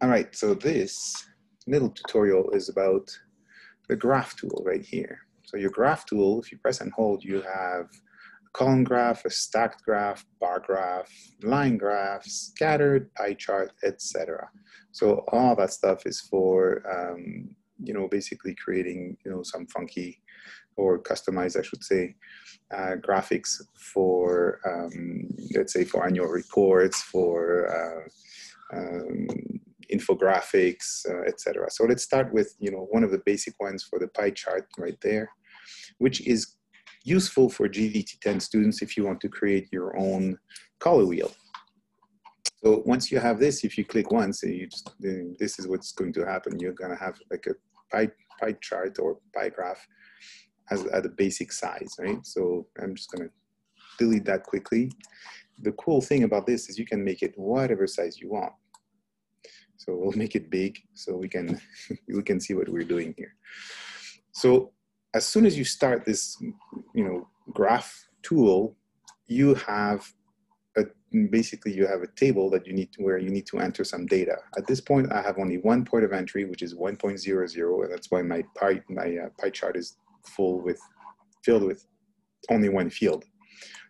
All right, so this little tutorial is about the GraphTool right here. So your GraphTool, if you press and hold, you have a column graph, a stacked graph, bar graph, line graph, scattered, pie chart, etc. So all that stuff is for, basically creating, some funky or customized, I should say, graphics for, let's say, for annual reports, for infographics, etc. So let's start with one of the basic ones for the pie chart right there, which is useful for GDT10 students if you want to create your own color wheel. So once you have this, if you click once, this is what's going to happen. You're going to have like a pie chart or pie graph at a basic size, right? So I'm just going to delete that quickly. The cool thing about this is you can make it whatever size you want. So we'll make it big so we can see what we're doing here. So as soon as you start this, graph tool, you have basically you have a table that where you need to enter some data. At this point, I have only one point of entry, which is 1.00, and that's why my pie chart is filled with only one field.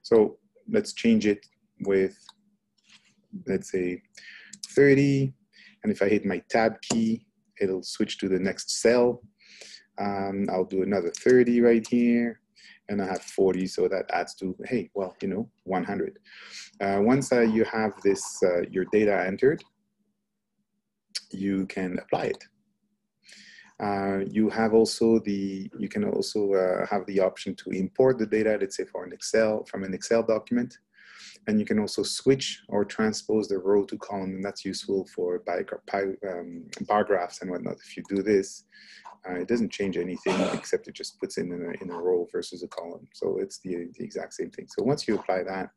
So let's change it with, let's say, 30. And if I hit my tab key, it'll switch to the next cell. I'll do another 30 right here, and I have 40, so that adds to, hey, well, 100. Once you have this, your data entered, you can apply it. You can also have the option to import the data, let's say from an Excel document. And you can also switch or transpose the row to column, and that's useful for bar graphs and whatnot. If you do this, it doesn't change anything except it just puts in a row versus a column. So it's the exact same thing. So once you apply that,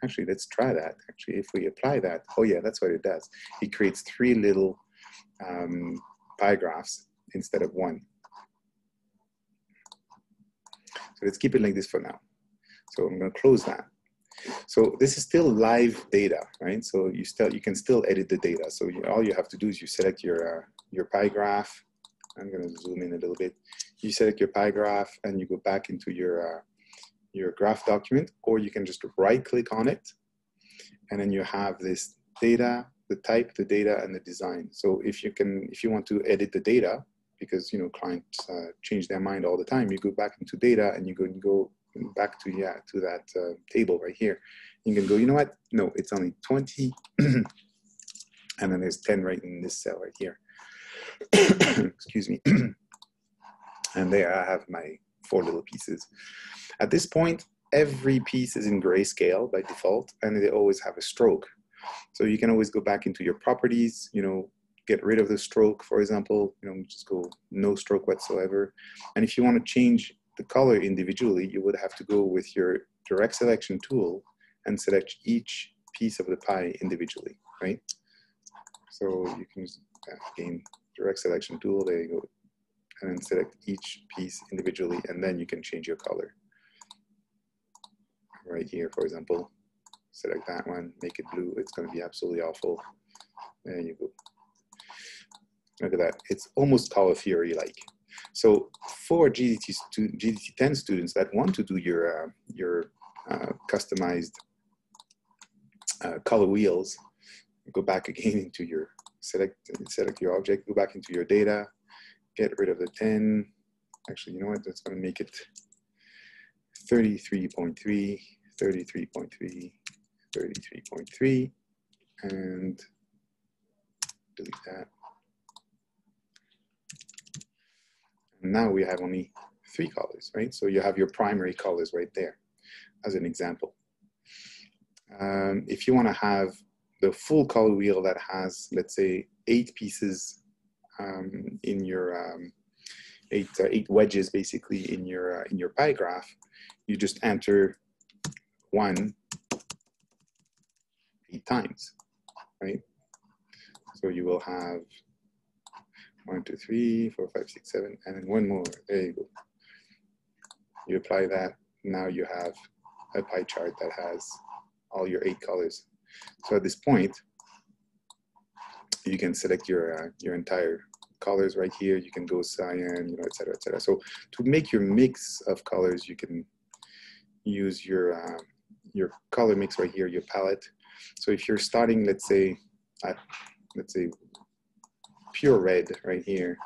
actually, let's try that. Actually, if we apply that, oh yeah, that's what it does. It creates 3 little pie graphs instead of 1. So let's keep it like this for now. So I'm going to close that. So this is still live data, right? So you can still edit the data. So all you have to do is you select your pie graph. I'm going to zoom in a little bit. You select your pie graph and you go back into your graph document, or you can just right-click on it, and then you have this data, the type, the data, and the design. So if you want to edit the data, because clients change their mind all the time, you go back into data and you go back to that table right here. You can go, you know what? No, it's only 20, and then there's 10 right in this cell right here. Excuse me. And there I have my 4 little pieces. At this point, every piece is in grayscale by default, and they always have a stroke. So you can always go back into your properties, get rid of the stroke, for example, just go no stroke whatsoever. And if you want to change the color individually, you would have to go with your direct selection tool and select each piece of the pie individually, right? So you can again, direct selection tool, there you go, and then select each piece individually, and then you can change your color. Right here, for example, select that one, make it blue. It's going to be absolutely awful. There you go. Look at that. It's almost color theory like. So for GDT10 students that want to do your customized color wheels, go back again into your select your object, go back into your data, get rid of the 10. Actually, you know what? That's going to make it 33.3, 33.3, 33.3, and delete that. Now we have only 3 colors, right? So you have your primary colors right there as an example. If you want to have the full color wheel that has, let's say, 8 pieces in your 8 wedges basically in your pie graph, you just enter 1 8 times, right? So you will have 1, 2, 3, 4, 5, 6, 7, and then 1 more. There you go. You apply that. Now you have a pie chart that has all your 8 colors. So at this point, You can select your entire colors right here. You can go cyan, you know, et cetera, et cetera. So to make your mix of colors, you can use your color mix right here, your palette. So if you're starting, let's say, at, pure red right here,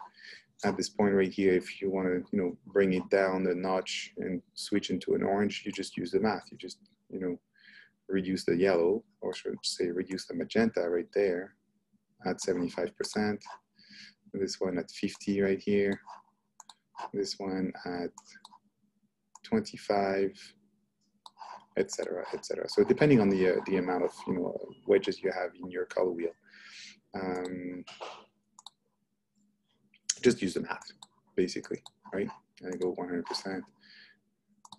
at this point right here, if you want to, you know, bring it down a notch and switch into an orange, you just use the math. You just, you know, reduce the yellow, or should I say reduce the magenta right there at 75%. This one at 50 right here. This one at 25, etc., etc. So depending on the amount of, you know, wedges you have in your color wheel, just use the math basically, right? And I go 100%,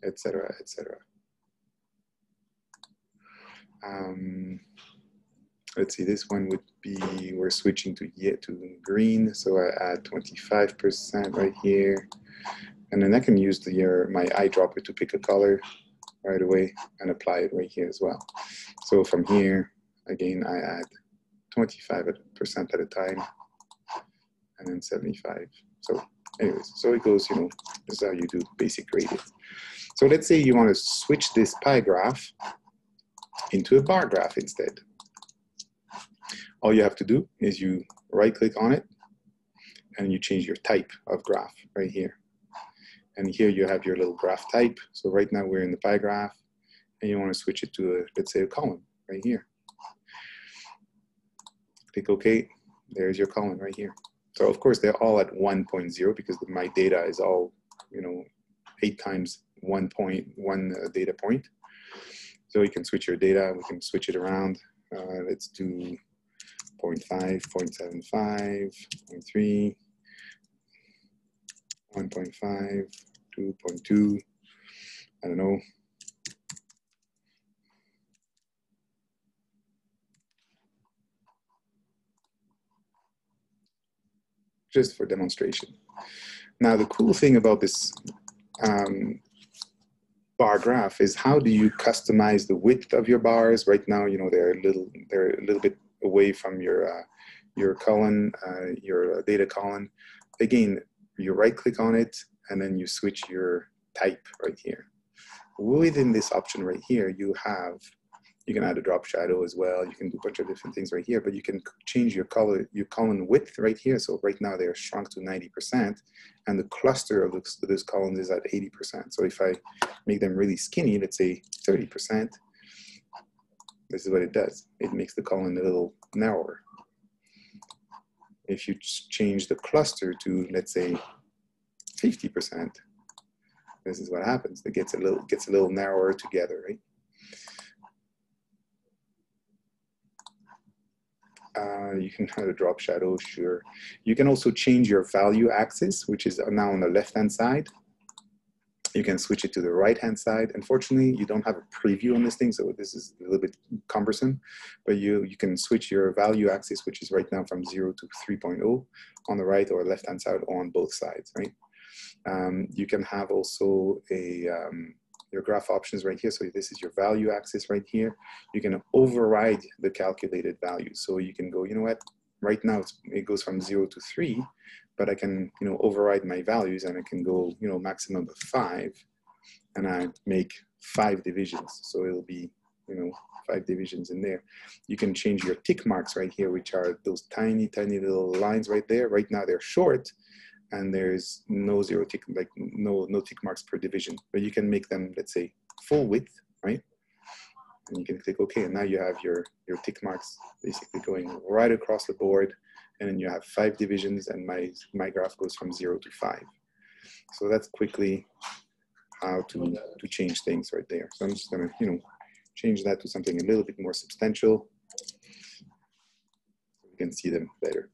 etc., etc. Let's see, this one would be, we're switching to green, so I add 25% right here, and then I can use my eyedropper to pick a color right away and apply it right here as well. So from here, again, I add 25% at a time, and then 75. So anyways, so it goes, you know, this is how you do basic grading. So let's say you want to switch this pie graph into a bar graph instead. All you have to do is you right click on it and you change your type of graph right here. And here you have your little graph type. So right now we're in the pie graph and you want to switch it to, let's say, a column right here. Click OK, there's your column right here. So of course they're all at 1.0 because my data is all, you know, 8 times 1.1 data point. So you can switch your data, we can switch it around. Let's do 0.5, 0.75, 0.3, 1.5, 2.2, I don't know. Just for demonstration. Now the cool thing about this bar graph is how do you customize the width of your bars? Right now, you know, they're a little bit away from your column, your data column. Again, you right click on it and then you switch your type right here. Within this option right here, you can add a drop shadow as well. You can do a bunch of different things right here, but you can change your column width right here. So right now they're shrunk to 90% and the cluster of those columns is at 80%. So if I make them really skinny, let's say 30%, this is what it does. It makes the column a little narrower. If you change the cluster to, let's say, 50%, this is what happens. It gets a little narrower together, right? You can have a drop shadow, sure. You can also change your value axis, which is now on the left-hand side. You can switch it to the right-hand side. Unfortunately, you don't have a preview on this thing, so this is a little bit cumbersome, but you can switch your value axis, which is right now from 0 to 3.0 on the right or left-hand side or on both sides, right? You can have also your graph options right here. So this is your value axis right here. You can override the calculated value. So you can go, you know what, right now it goes from 0 to 3, but I can, you know, override my values and I can go, you know, maximum of 5, and I make 5 divisions. So it'll be, you know, 5 divisions in there. You can change your tick marks right here, which are those tiny, tiny little lines right there. Right now they're short, and there's no tick marks per division, but you can make them, let's say, full width, right? And you can click OK, and now you have your tick marks basically going right across the board, and then you have 5 divisions, and my graph goes from 0 to 5. So that's quickly how to change things right there. So I'm just gonna, you know, change that to something a little bit more substantial, so we can see them better.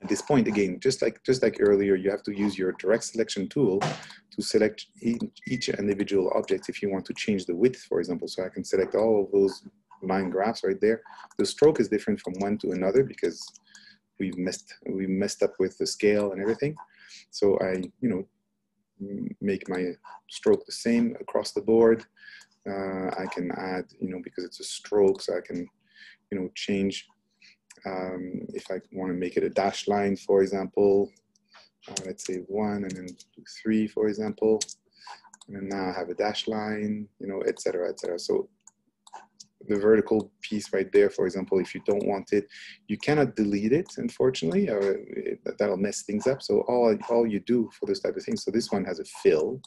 At this point, again, just like earlier, you have to use your direct selection tool to select each individual object if you want to change the width, for example. So I can select all of those line graphs right there. The stroke is different from one to another because we messed up with the scale and everything. So I, you know, make my stroke the same across the board. I can add, you know, because it's a stroke, so I can, you know, change If I want to make it a dashed line, for example, let's say 1 and then 3, for example, and then now I have a dash line, you know, et cetera, et cetera. So the vertical piece right there, for example, if you don't want it, you cannot delete it, unfortunately, or that'll mess things up. So all you do for this type of thing, so this one has a fill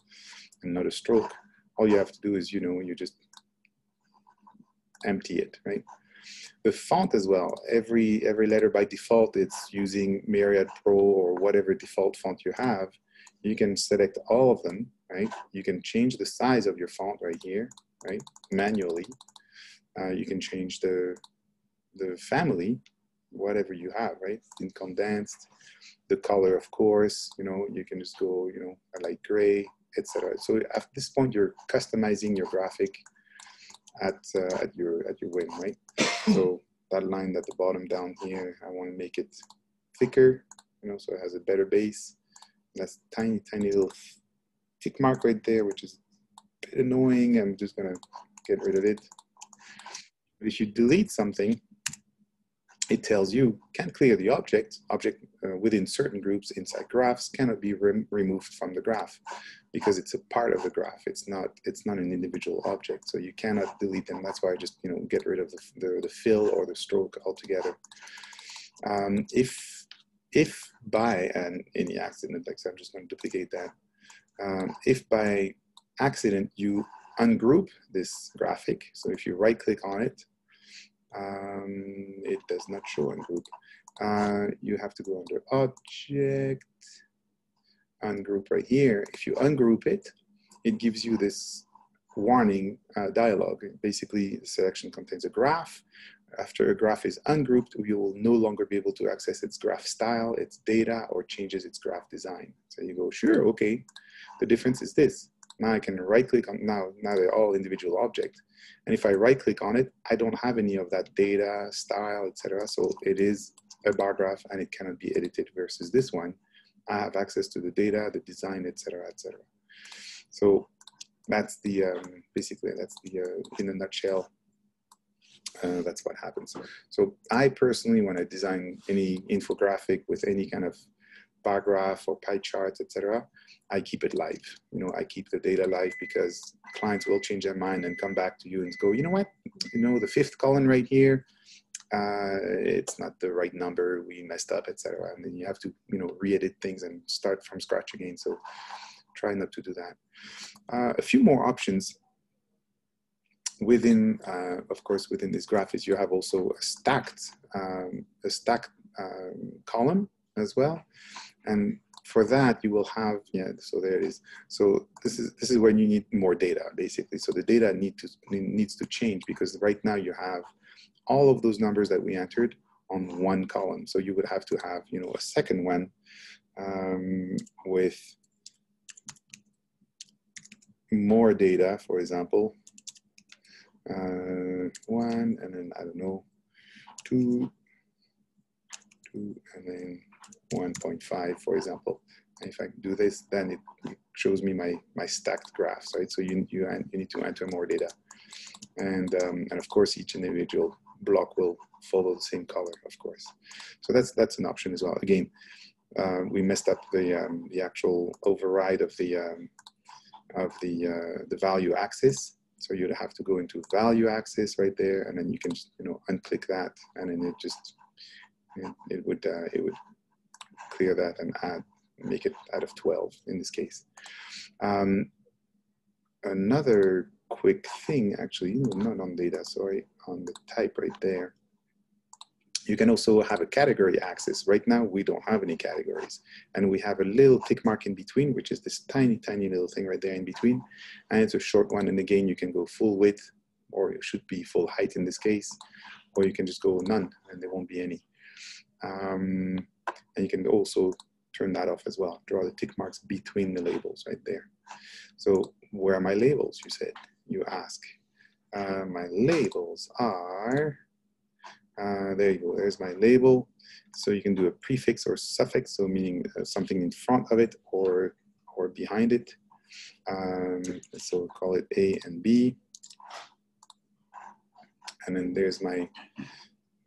and not a stroke. All you have to do is, you know, you just empty it, right? The font as well, every letter by default, it's using Myriad Pro or whatever default font you have. You can select all of them, right? You can change the size of your font right here, right? Manually. You can change the family, whatever you have, right? In condensed, the color, of course, you know, you can just go, you know, I like gray, etc. So at this point, you're customizing your graphic at your whim, right? So that line at the bottom down here, I want to make it thicker, you know, so it has a better base. That's tiny, tiny little tick mark right there, which is a bit annoying. I'm just gonna get rid of it. But if you delete something, it tells you can't clear the object. Object within certain groups inside graphs cannot be removed from the graph because it's a part of the graph. It's not an individual object, so you cannot delete them. That's why I just, you know, get rid of the fill or the stroke altogether. If by any accident, like so, I'm just going to duplicate that. If by accident you ungroup this graphic, so if you right click on it, it does not show ungroup. You have to go under object, ungroup right here. If you ungroup it, it gives you this warning dialog. Basically, the selection contains a graph. After a graph is ungrouped, you will no longer be able to access its graph style, its data, or changes its graph design. So you go, sure, okay. The difference is this. Now I can right click on, now they're all individual objects. And if I right click on it, I don't have any of that data, style, etc. So it is a bar graph and it cannot be edited versus this one. I have access to the data, the design, etc., etc. So that's the, basically that's the, in a nutshell, that's what happens. So I personally, when I design any infographic with any kind of bar graph or pie charts, etc., I keep it live. You know, I keep the data live because clients will change their mind and come back to you and go, you know what, you know, the 5th column right here, it's not the right number, we messed up, etc. And then you have to, you know, re-edit things and start from scratch again. So try not to do that. A few more options within, of course, within this graph is you have also a stacked column as well. And for that, you will have, yeah, so there it is. So this is when you need more data, basically. So the data needs to change because right now you have all of those numbers that we entered on one column. So you would have to have, you know, a second one with more data, for example, 1, and then, I don't know, 2, and then 1.5, for example. And if I do this, then it shows me my stacked graphs, right? So you need to enter more data. And of course, each individual block will follow the same color, of course. So that's an option as well. Again, we messed up the actual override of the value axis. So you'd have to go into value axis right there, and then you can just, you know, unclick that, and then it would clear that and make it out of 12 in this case. Another quick thing, actually, not on data, sorry, on the type right there. You can also have a category axis. Right now, we don't have any categories. And we have a little tick mark in between, which is this tiny, tiny little thing right there in between. And it's a short one. And again, you can go full width, or it should be full height in this case, or you can just go none, and there won't be any. And you can also turn that off as well. Draw the tick marks between the labels right there. So where are my labels, you said, you ask. My labels are, there you go, there's my label. So you can do a prefix or suffix, so meaning something in front of it or behind it. So call it A and B. And then there's my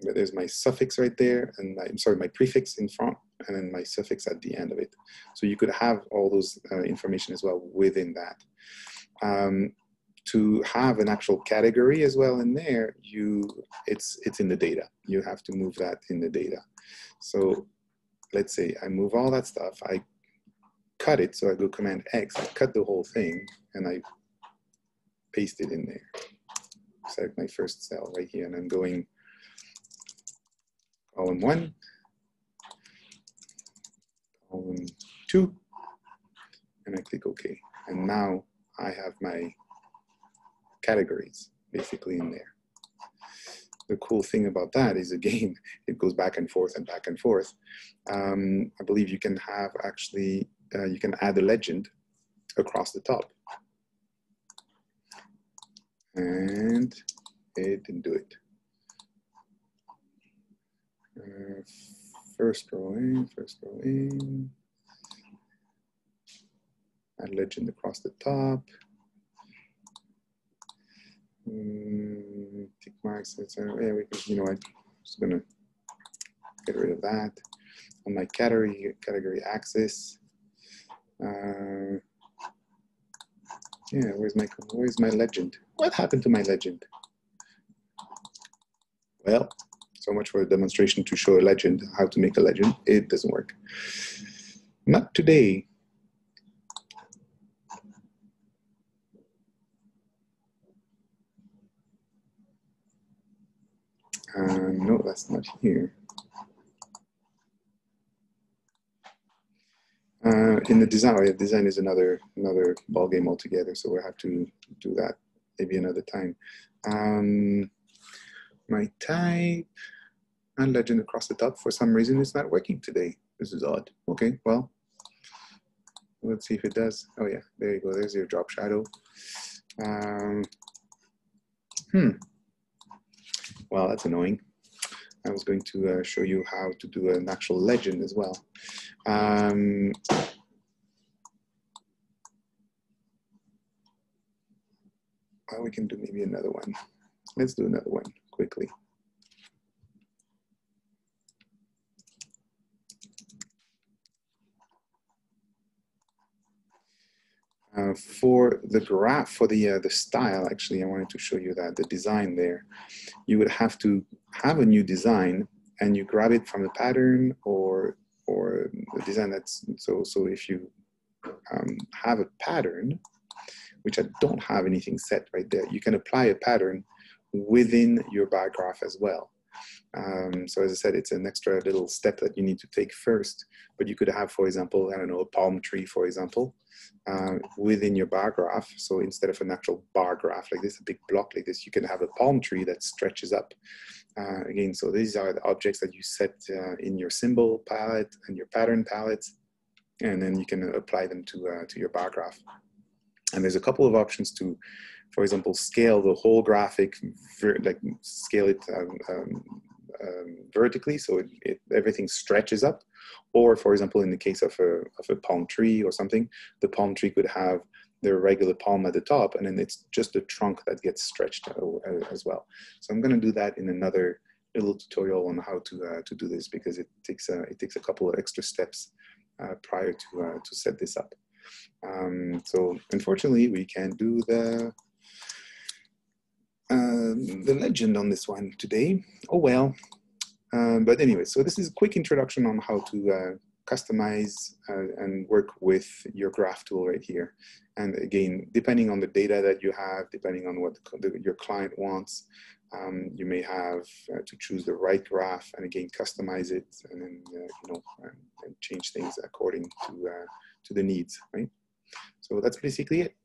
there's my suffix right there, and I'm sorry, my prefix in front, and then my suffix at the end of it. So you could have all those information as well within that. To have an actual category as well in there, it's in the data. You have to move that in the data. So let's say I move all that stuff, I cut it, so I go Command X, I cut the whole thing, and I paste it in there. Select my first cell right here, and I'm going column 1, column 2, and I click OK. And now I have my categories basically in there. The cool thing about that is, again, it goes back and forth and back and forth. I believe you can have actually, you can add a legend across the top. And it didn't do it. First row in, add legend across the top. Tick marks, etc. Yeah, we can, you know, I'm just gonna get rid of that. On my category axis, yeah, where's my legend? What happened to my legend? Well, so much for a demonstration to show a legend, how to make a legend. It doesn't work. Not today. No, that's not here. In the design, oh yeah, design is another ball game altogether. So we'll have to do that maybe another time. My type and legend across the top. For some reason, it's not working today. This is odd. Okay, well, let's see if it does. Oh yeah, there you go. There's your drop shadow. Well, that's annoying. I was going to show you how to do an actual legend as well. Well, we can do maybe another one. Let's do another one quickly. For the graph, for the style, actually, I wanted to show you that the design there, you would have to have a new design, and you grab it from the pattern or the design that's so if you have a pattern, which I don't have anything set right there, you can apply a pattern within your bar graph as well. So as I said, it's an extra little step that you need to take first, but you could have, for example, I don't know, a palm tree, for example, within your bar graph. So instead of an actual bar graph like this, a big block like this, you can have a palm tree that stretches up. Again, so these are the objects that you set in your symbol palette and your pattern palettes, and then you can apply them to your bar graph. And there's a couple of options to, for example, scale the whole graphic, like scale it vertically, so everything stretches up. Or, for example, in the case of a palm tree or something, the palm tree could have the regular palm at the top, and then it's just the trunk that gets stretched as well. So I'm going to do that in another little tutorial on how to do this, because it takes a couple of extra steps prior to set this up. So unfortunately, we can't do the legend on this one today. Oh well. But anyway, so this is a quick introduction on how to customize and work with your GraphTool right here. And again, depending on the data that you have, depending on what your client wants, you may have to choose the right graph, and again, customize it, and then and change things according to the needs, right? So that's basically it.